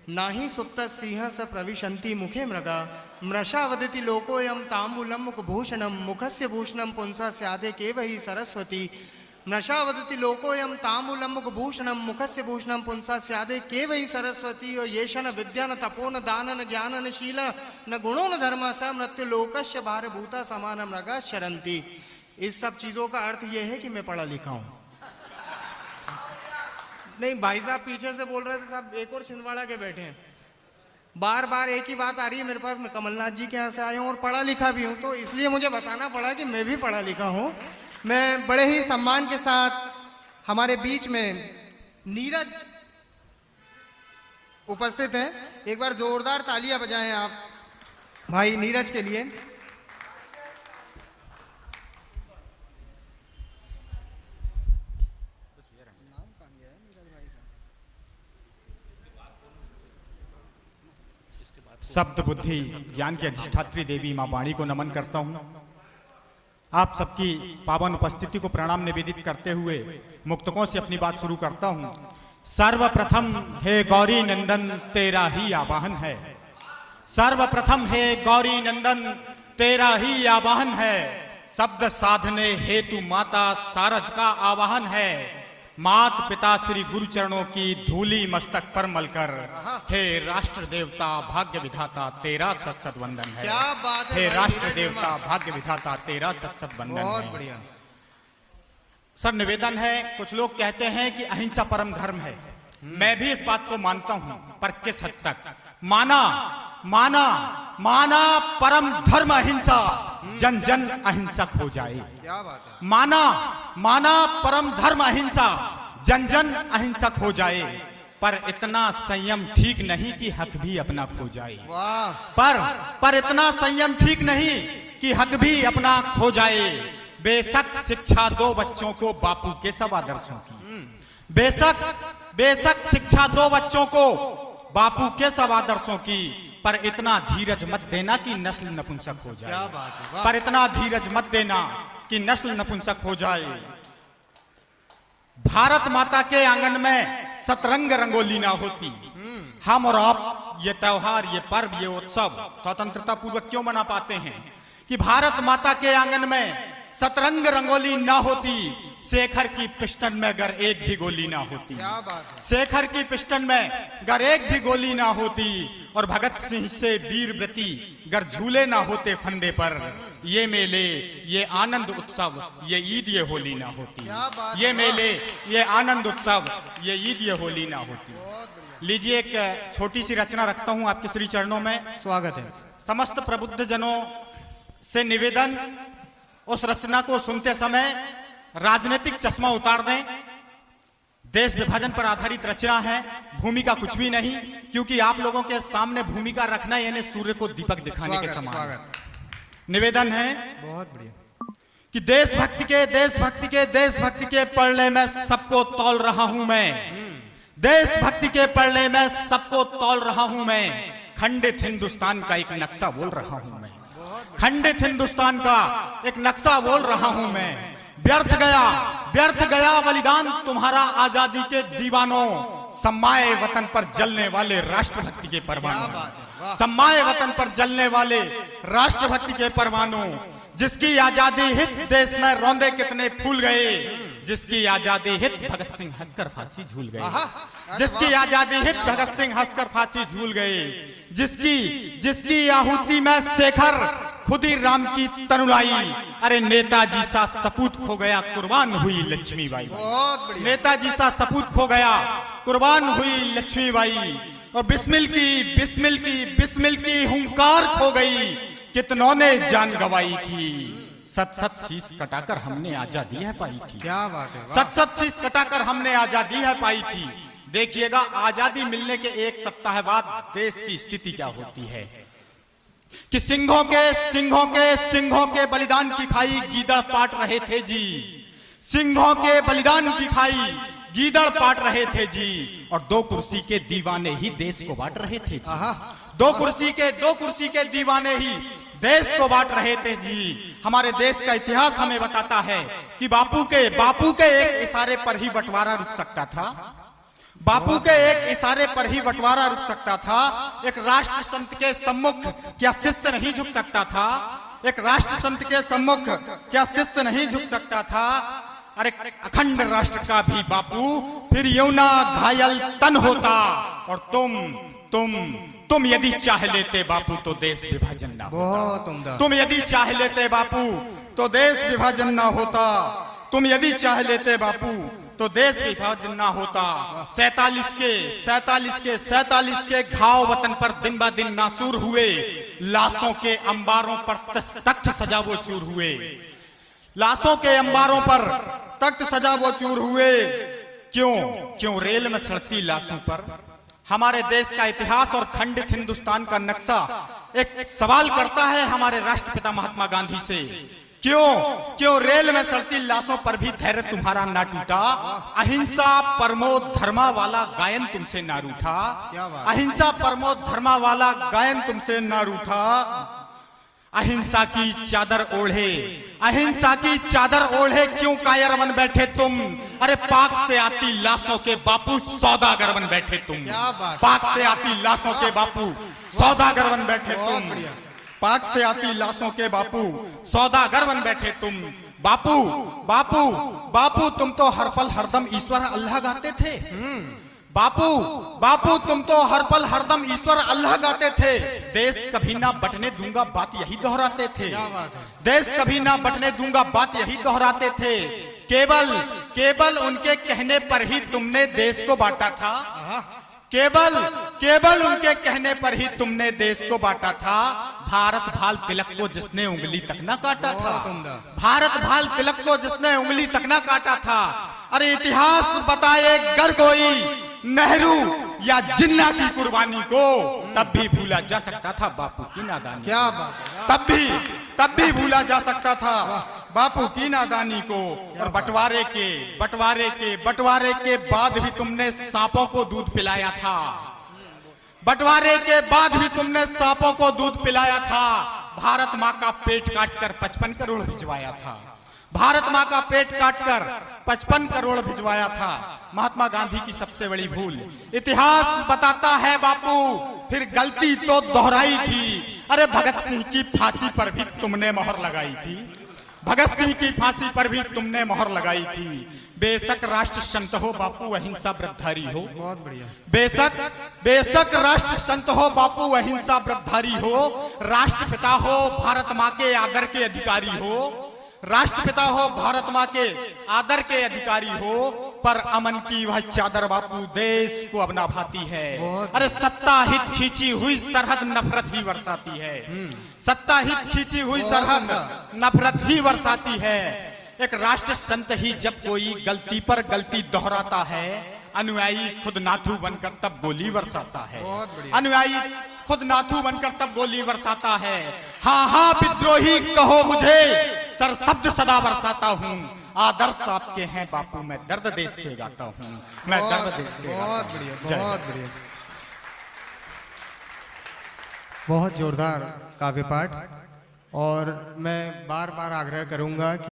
नाही सुप्त सिंह स प्रविशन्ति मुखे मृगा मृषा वदति लोकोऽयं ताम्बूलं मुखभूषणं मुखस्य भूषणं पुंसा स्यादे केवहि सरस्वती मृषा वदति लोकोऽयं ताम्बूलं मुखभूषणं मुखस्य भूषणं पुंसा स्यादे केवहि सरस्वती और येष न विद्या न तपो न दान न ज्ञान न शील न गुणो न धर्म स मृत्यु लोकस्य भारभूता समान मृगा शरन्ति। इस सब चीजों का अर्थ यह है कि मैं पढ़ा लिखा हूं। नहीं भाई साहब पीछे से बोल रहे थे साहब एक और छिंदवाड़ा के बैठे हैं, बार बार एक ही बात आ रही है मेरे पास। मैं कमलनाथ जी के यहाँ से आया हूँ और पढ़ा लिखा भी हूँ, तो इसलिए मुझे बताना पड़ा कि मैं भी पढ़ा लिखा हूँ। मैं बड़े ही सम्मान के साथ हमारे बीच में नीरज उपस्थित हैं, एक बार जोरदार तालियां बजाएं आप भाई नीरज के लिए। शब्द बुद्धि ज्ञान की अधिष्ठात्री देवी मां वाणी को नमन करता हूं। आप सबकी पावन उपस्थिति को प्रणाम निवेदित करते हुए मुक्तकों से अपनी बात शुरू करता हूं। सर्वप्रथम हे गौरी नंदन तेरा ही आवाहन है, सर्वप्रथम हे गौरी नंदन तेरा ही आवाहन है, शब्द साधने हेतु माता सारद का आवाहन है, मात पिता श्री गुरु चरणों की धूली मस्तक पर मलकर हे राष्ट्र देवता भाग्य विधाता तेरा सत सत वंदन है। क्या बात है, हे राष्ट्र देवता भाग्य विधाता तेरा सत सत वंदन है। बहुत बढ़िया सर, निवेदन है, कुछ लोग कहते हैं कि अहिंसा परम धर्म है। मैं भी इस बात को मानता हूं, पर किस हद तक? माना माना माना परम धर्म अहिंसा, जन जन अहिंसक हो जाए। क्या बात है। माना माना परम धर्म अहिंसा, जन जन अहिंसक हो जाए, पर इतना संयम ठीक नहीं कि हक भी अपना खो जाए। वाह। पर इतना संयम ठीक नहीं कि हक भी अपना खो जाए। बेशक शिक्षा दो बच्चों को बापू के सब आदर्शों की, बेशक शिक्षा दो बच्चों को बापू के सब आदर्शों की, पर इतना धीरज मत देना कि नस्ल नपुंसक हो जाए। क्या बात है। पर इतना धीरज मत देना कि नस्ल नपुंसक हो जाए। भारत माता के आंगन में सतरंग रंगोली ना होती, हम और आप ये त्योहार, ये पर्व, ये उत्सव स्वतंत्रता पूर्वक क्यों मना पाते हैं? कि भारत माता के आंगन में सतरंग रंगोली ना होती, शेखर की पिस्टन में अगर एक भी गोली ना होती। क्या बात है। शेखर की पिस्टन में अगर एक भी गोली ना होती, और भगत सिंह से वीरव्रती अगर झूले ना होते फंदे पर, ये मेले, ये आनंद उत्सव, ये ईद, ये होली ना होती। ये मेले, ये आनंद उत्सव, ये ईद, ये होली ना होती। लीजिए एक छोटी सी रचना रखता हूं आपके श्री चरणों में। स्वागत है। समस्त प्रबुद्ध जनों से निवेदन, उस रचना को सुनते समय राजनीतिक चश्मा उतार दें। देश विभाजन पर आधारित रचना है, भूमिका कुछ भी नहीं, क्योंकि आप लोगों के सामने भूमिका रखना यानी सूर्य को दीपक दिखाने के समान। निवेदन है बहुत बढ़िया कि देशभक्ति के पढ़ने में सबको तौल रहा हूं मैं, देशभक्ति के पढ़ने में सबको तौल रहा हूं मैं, खंडित हिंदुस्तान का एक नक्शा बोल रहा हूं मैं, खंडित हिंदुस्तान का एक नक्शा बोल रहा हूं मैं। व्यर्थ गया बलिदान तुम्हारा आजादी के दीवानों, सम्माए वतन पर जलने वाले राष्ट्रभक्ति के परवानों, सम्माए वतन पर जलने वाले राष्ट्रभक्ति के परवानों, जिसकी आजादी हित देश में रौंदे कितने फूल गए, जिसकी आजादी हित भगत सिंह हंसकर फांसी झूल गए, जिसकी आजादी हित भगत सिंह हंसकर फांसी झूल गए, जिसकी आहुति में शेखर खुदी राम की तनुलाई, अरे नेताजी सा सपूत खो गया कुर्बान हुई लक्ष्मीबाई। नेताजी सा सपूत खो गया कुर्बान हुई लक्ष्मीबाई। और बिस्मिल की हुंकार खो गई, कितनों ने जान गवाई थी, सत शीश कटाकर हमने आजादी है पाई थी। क्या बात है। सत शीश कटाकर हमने आजादी है पाई थी। देखिएगा, आजादी मिलने के एक सप्ताह बाद देश की स्थिति क्या होती है कि सिंहों के बलिदान की खाई गीदड़ पाट रहे थे जी, सिंहों के बलिदान की खाई गीदड़ पाट रहे थे जी, और दो कुर्सी के दीवाने ही देश को बांट रहे थे जी, दो कुर्सी के दीवाने ही देश को बांट रहे थे जी। हमारे देश का इतिहास हमें बताता है कि बापू के एक इशारे पर ही बंटवारा रुक सकता था। बापू के एक इशारे पर ही बंटवारा रुक सकता था। एक राष्ट्र संत के सम्मुख क्या शिष्य नहीं झुक सकता था? एक राष्ट्र संत के सम्मुख क्या शिष्य नहीं झुक सकता था? अरे अखंड राष्ट्र का भी बापू फिर यूं ना घायल तन होता। और तुम यदि चाह लेते बापू तो देश विभाजन ना होता। बहुत उम्दा। तुम यदि चाह लेते बापू तो देश विभाजन ना होता। तुम यदि चाह लेते बापू तो देश विभाजन ना होता। 47 के घाव वतन पर दिन ब दिन नासूर हुए। लाशों के अंबारों पर तख्त सजा वो चूर हुए। लाशों के अंबारों पर तख्त सजा वो चूर हुए। क्यों रेल में सड़ती लाशों पर? हमारे देश का इतिहास और खंडित हिंदुस्तान का नक्शा एक सवाल करता है हमारे राष्ट्रपिता महात्मा गांधी से। क्यों रेल में सड़ती लाशों पर भी धैर्य तुम्हारा ना टूटा? अहिंसा परमो धर्मा वाला गायन तुमसे ना रूठा। अहिंसा परमो धर्मा वाला गायन तुमसे ना रूठा। अहिंसा की चादर ओढ़े क्यों कायर बन बैठे तुम? अरे पाक से आती लाशों के बापू सौदागर बन बैठे तुम। पाक से आती लाशों के बापू सौदागर बन बैठे तुम। पाक से आती लाशों के बापू सौदागर बन बैठे तुम। बापू तुम तो हर पल हरदम ईश्वर अल्लाह गाते थे। बापू तुम तो हर पल हरदम ईश्वर अल्लाह गाते थे। देश कभी ना बटने दूंगा बात यही दोहराते थे। देश कभी ना बटने दूंगा बात यही दोहराते थे। केवल उनके कहने पर ही तुमने देश को बांटा था। केवल उनके कहने पर ही तुमने देश को बांटा था। भारत भाल तिलक को जिसने उंगली तक ना काटा था। भारत भाल तिलक को जिसने उंगली तक ना काटा था। अरे इतिहास बताए गर कोई नेहरू या जिन्ना की कुर्बानी को तब भी भूला जा सकता था बापू की नादानी। क्या बात। तब भी भूला जा सकता था बापू की नादानी को। और बंटवारे के बाद भी तुमने सांपों को दूध पिलाया था। बंटवारे के बाद भी तुमने सांपों को दूध पिलाया था। भारत माँ का पेट काटकर 55 करोड़ भिजवाया था। भारत माँ का पेट काटकर 55 करोड़ भिजवाया था। महात्मा गांधी की सबसे बड़ी भूल इतिहास बताता है बापू फिर गलती तो दोहराई थी। अरे भगत सिंह की फांसी पर भी तुमने मोहर लगाई थी। भगत सिंह की फांसी पर भी तुमने मोहर लगाई थी। बेशक राष्ट्र संत हो बापू अहिंसा व्रतधारी हो। बहुत बढ़िया। बेशक राष्ट्र संत हो बापू अहिंसा व्रतधारी हो। राष्ट्रपिता हो भारत माँ के आदर के अधिकारी हो। राष्ट्रपिता हो भारत माँ के आदर के अधिकारी हो। पर अमन की वह चादर बापू देश को अब ना भाती है। अरे सत्ता हित खींची हुई सरहद नफरत ही बरसाती है। सत्ता हित खींची हुई सरहद नफरत ही बरसाती है। एक राष्ट्र संत ही जब कोई गलती पर गलती दोहराता है अनुयायी खुद नाथू बनकर तब गोली बरसाता है। अनुयायी खुद नाथू बनकर तब गोली बरसाता है। हाँ विद्रोही कहो मुझे सर शब्द सदा बरसाता हूँ। आदर्श आपके हैं बापू मैं दर्द देश के गाता हूँ। मैं दर्द देश के बहुत बढ़िया। बहुत बढ़िया। बहुत जोरदार काव्य पाठ। और मैं बार बार आग्रह करूंगा कि